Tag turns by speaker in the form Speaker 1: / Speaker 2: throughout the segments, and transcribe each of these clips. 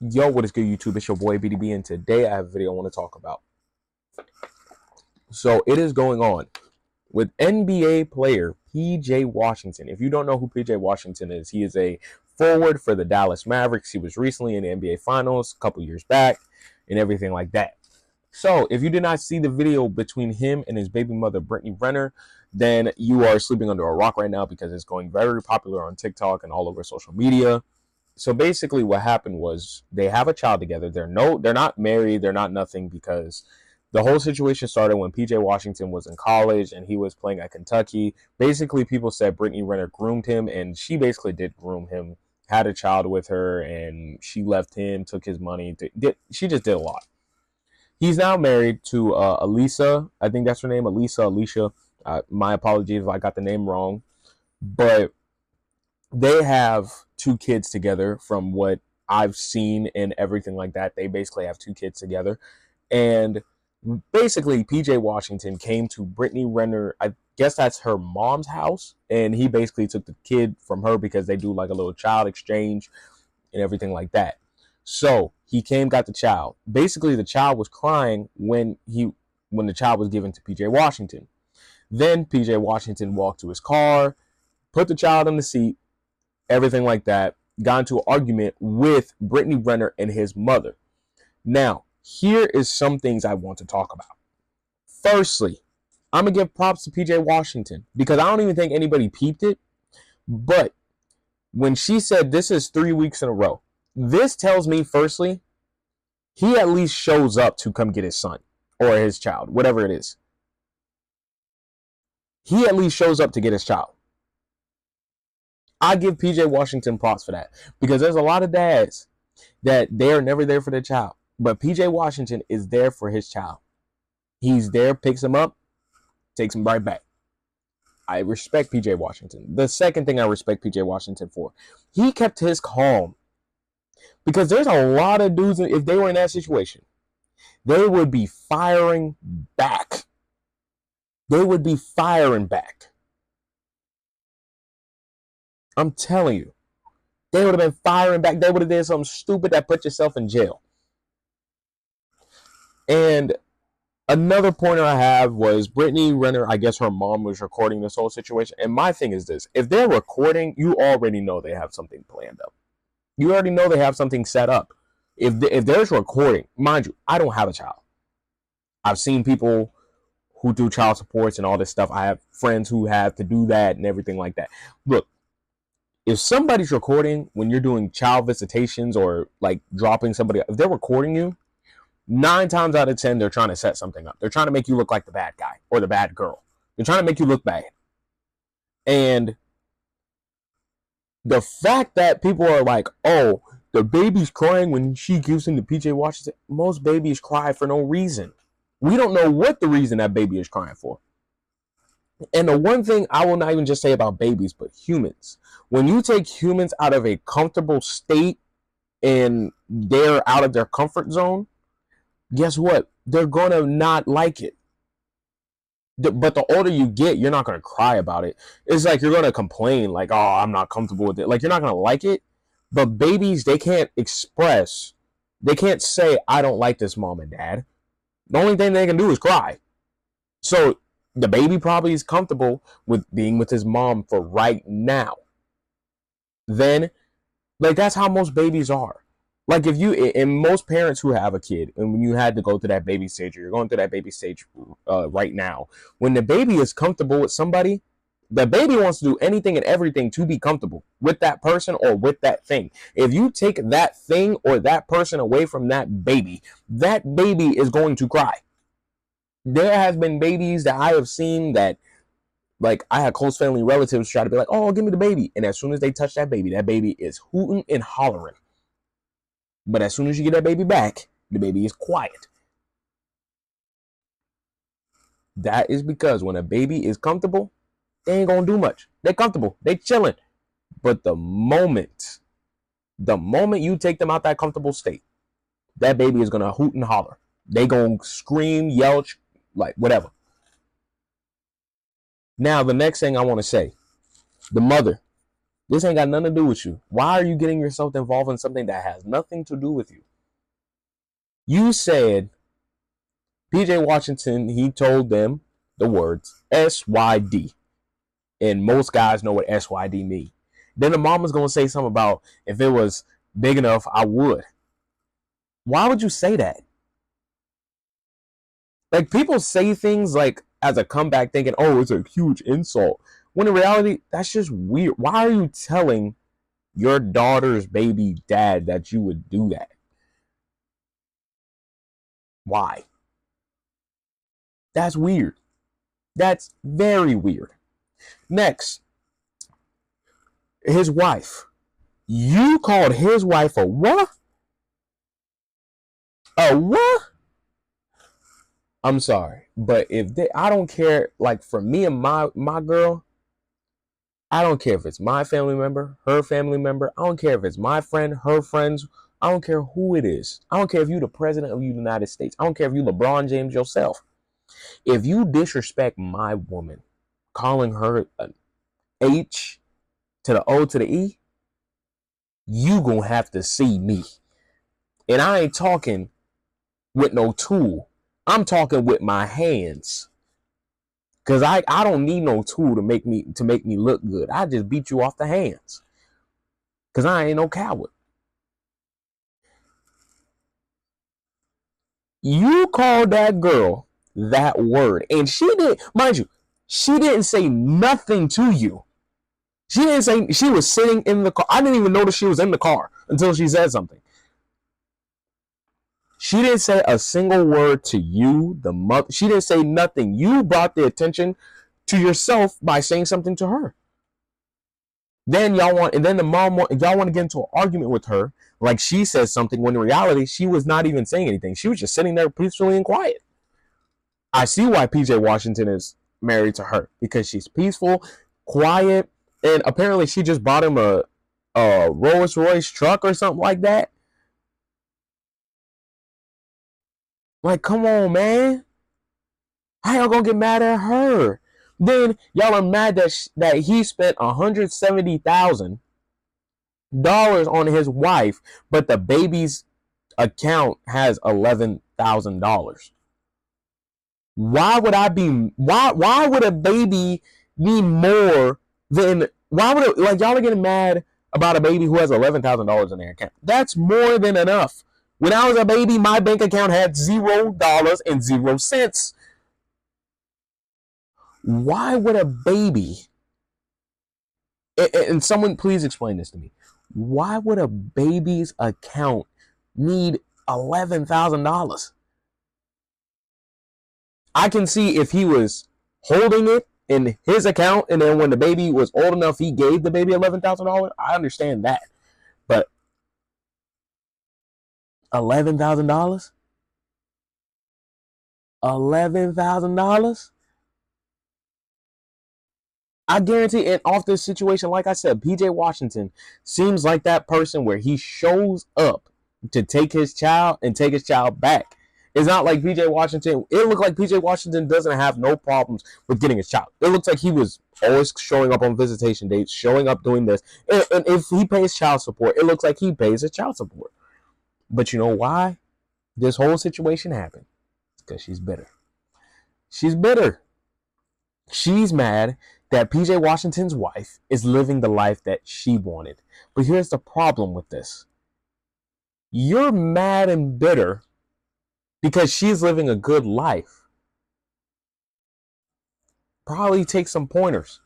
Speaker 1: Yo, what is good, YouTube? It's your boy BDB, and today I have a video I want to talk about. So it is going on with NBA player PJ Washington. If you don't know who PJ Washington is, he is a forward for the Dallas Mavericks. He was recently in the NBA Finals a couple years back and everything like that. So if you did not see the video between him and his baby mother, Brittany Reiner, then you are sleeping under a rock right now, because it's going very popular on TikTok and all over social media. So basically what happened was they have a child together. They're not married. They're not nothing, because the whole situation started when PJ Washington was in college and he was playing at Kentucky. Basically, people said Brittany Renner groomed him, and she basically did groom him, had a child with her, and she left him, took his money. She just did a lot. He's now married to Alicia. I think that's her name, Alicia. My apologies if I got the name wrong. But they have 2 kids together from what I've seen and everything like that. They basically have 2 kids together. And basically, PJ Washington came to Brittany Renner, I guess that's her mom's house, and he basically took the kid from her because they do like a little child exchange and everything like that. So he came, got the child. Basically, the child was crying when the child was given to PJ Washington. Then PJ Washington walked to his car, put the child in the seat, everything like that, got into an argument with Brittany Renner and his mother. Now, here is some things I want to talk about. Firstly, I'm going to give props to PJ Washington, because I don't even think anybody peeped it. But when she said this is 3 weeks in a row, this tells me, firstly, he at least shows up to come get his son or his child, whatever it is. He at least shows up to get his child. I give PJ Washington props for that, because there's a lot of dads that they're never there for their child. But PJ Washington is there for his child. He's there, picks him up, takes him right back. I respect PJ Washington. The second thing I respect PJ Washington for, he kept his calm. Because there's a lot of dudes, if they were in that situation, they would be firing back. They would be firing back. I'm telling you. They would have been firing back. They would have done something stupid that put yourself in jail. And another pointer I have was Brittany Renner. I guess her mom was recording this whole situation. And my thing is this. If they're recording, you already know they have something planned up. You already know they have something set up. If there's recording, mind you, I don't have a child. I've seen people who do child supports and all this stuff. I have friends who have to do that and everything like that. Look, if somebody's recording when you're doing child visitations or like dropping somebody, if they're recording you, 9 times out of 10, they're trying to set something up. They're trying to make you look like the bad guy or the bad girl. They're trying to make you look bad. And the fact that people are like, oh, the baby's crying when she gives him to PJ Washington. Most babies cry for no reason. We don't know what the reason that baby is crying for. And the one thing I will not even just say about babies, but humans. When you take humans out of a comfortable state and they're out of their comfort zone, guess what? They're going to not like it. But the older you get, you're not going to cry about it. It's like you're going to complain like, oh, I'm not comfortable with it. Like, you're not going to like it. But babies, they can't express. They can't say, I don't like this, mom and dad. The only thing they can do is cry. So the baby probably is comfortable with being with his mom for right now. Then, like, that's how most babies are. Like, if you, and most parents who have a kid, and when you had to go through that baby stage, or you're going through that baby stage right now, when the baby is comfortable with somebody, the baby wants to do anything and everything to be comfortable with that person or with that thing. If you take that thing or that person away from that baby is going to cry. There has been babies that I have seen that, like, I had close family relatives try to be like, oh, give me the baby. And as soon as they touch that baby is hooting and hollering. But as soon as you get that baby back, the baby is quiet. That is because when a baby is comfortable, they ain't gonna do much. They're comfortable. They chilling. But the moment you take them out that comfortable state, that baby is gonna hoot and holler. They gonna scream, yell, like whatever. Now, the next thing I want to say, the mother. This ain't got nothing to do with you. Why are you getting yourself involved in something that has nothing to do with you? You said PJ Washington, he told them the words SYD. And most guys know what SYD mean. Then the mama's going to say something about if it was big enough, I would. Why would you say that? Like, people say things like as a comeback thinking, oh, it's a huge insult. When in reality, that's just weird. Why are you telling your daughter's baby dad that you would do that? Why? That's weird. That's very weird. Next, his wife. You called his wife a what? A what? I'm sorry, but if they, I don't care. Like, for me and my girl, I don't care if it's my family member, her family member. I don't care if it's my friend, her friends. I don't care who it is. I don't care if you're the president of the United States. I don't care if you LeBron James yourself. If you disrespect my woman, calling her an H to the O to the E, you gonna have to see me. And I ain't talking with no tool. I'm talking with my hands. Cause I don't need no tool to make me look good. I just beat you off the hands. Cause I ain't no coward. You called that girl that word. And she did, mind you, she didn't say nothing to you. She didn't say, she was sitting in the car. I didn't even notice she was in the car until she said something. She didn't say a single word to you, the mother. She didn't say nothing. You brought the attention to yourself by saying something to her. Then the mom, y'all want to get into an argument with her, like she says something, when in reality, she was not even saying anything. She was just sitting there peacefully and quiet. I see why PJ Washington is married to her, because she's peaceful, quiet, and apparently she just bought him a Rolls Royce truck or something like that. Like, come on, man. How y'all gonna get mad at her? Then y'all are mad that he spent $170,000 on his wife, but the baby's account has $11,000. Why would a baby need more than, like, y'all are getting mad about a baby who has $11,000 in their account? That's more than enough. When I was a baby, my bank account had $0.00. Why would a baby, and someone please explain this to me, why would a baby's account need $11,000? I can see if he was holding it in his account, and then when the baby was old enough, he gave the baby $11,000. I understand that. But $11,000? $11,000? I guarantee, and off this situation, like I said, PJ Washington seems like that person where he shows up to take his child and take his child back. It's not like PJ Washington, it looked like PJ Washington doesn't have no problems with getting his child. It looks like he was always showing up on visitation dates, showing up doing this. And if he pays child support, it looks like he pays his child support. But you know why this whole situation happened? It's because she's bitter. She's bitter. She's mad that PJ Washington's wife is living the life that she wanted. But here's the problem with this. You're mad and bitter because she's living a good life. Probably take some pointers.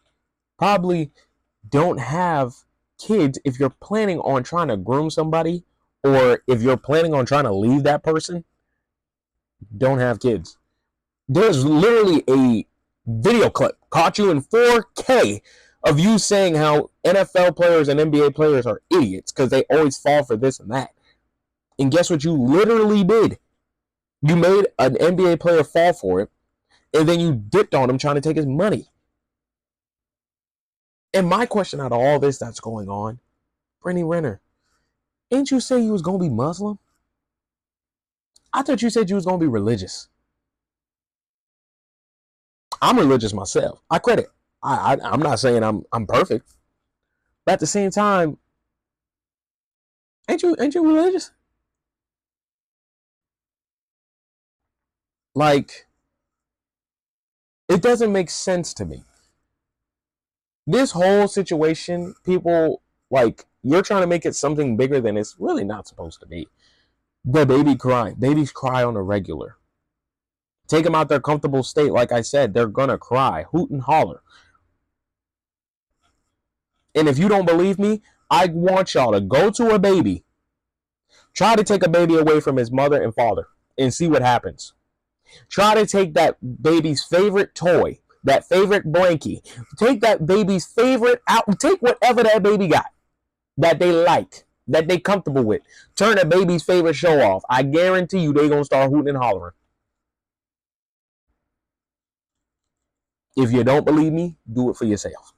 Speaker 1: Probably don't have kids if you're planning on trying to groom somebody, or if you're planning on trying to leave that person. Don't have kids. There's literally a video clip caught you in 4K of you saying how NFL players and NBA players are idiots because they always fall for this and that. And guess what you literally did? You made an NBA player fall for it, and then you dipped on him trying to take his money. And my question out of all this that's going on, Brittany Reiner, ain't you say you was going to be Muslim? I thought you said you was going to be religious. I'm religious myself. I credit. I'm not saying I'm perfect. But at the same time, ain't you religious? Like, it doesn't make sense to me. This whole situation, people, like, you're trying to make it something bigger than it's really not supposed to be. The baby crying. Babies cry on a regular. Take them out their comfortable state. Like I said, they're gonna cry, hoot and holler. And if you don't believe me, I want y'all to go to a baby, try to take a baby away from his mother and father, and see what happens. Try to take that baby's favorite toy, that favorite blankie, take that baby's favorite out, take whatever that baby got that they like, that they comfortable with. Turn a baby's favorite show off. I guarantee you they gonna start hooting and hollering. If you don't believe me, do it for yourself.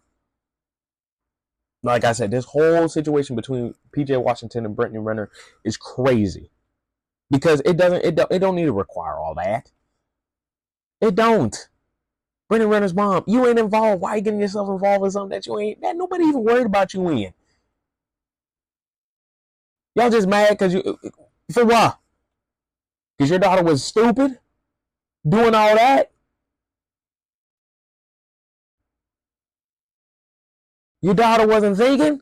Speaker 1: Like I said, this whole situation between PJ Washington and Brittany Renner is crazy because it don't need to require all that. It don't. Brittany Renner's mom, you ain't involved. Why you getting yourself involved in something that nobody even worried about you in? Y'all just mad because you for what? Because your daughter was stupid doing all that. Your daughter wasn't thinking.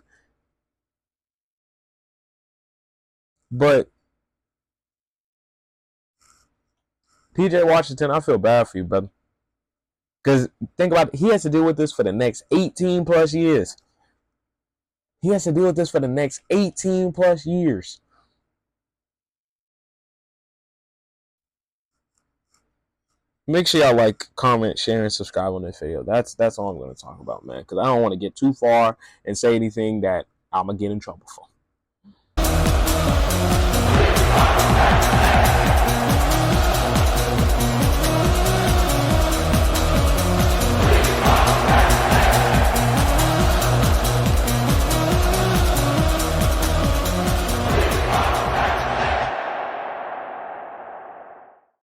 Speaker 1: But PJ Washington, I feel bad for you, brother. Because think about it, he has to deal with this for the next 18 plus years. He has to deal with this for the next 18 plus years. Make sure y'all like, comment, share, and subscribe on this video. That's all I'm going to talk about, man. Because I don't want to get too far and say anything that I'm going to get in trouble for.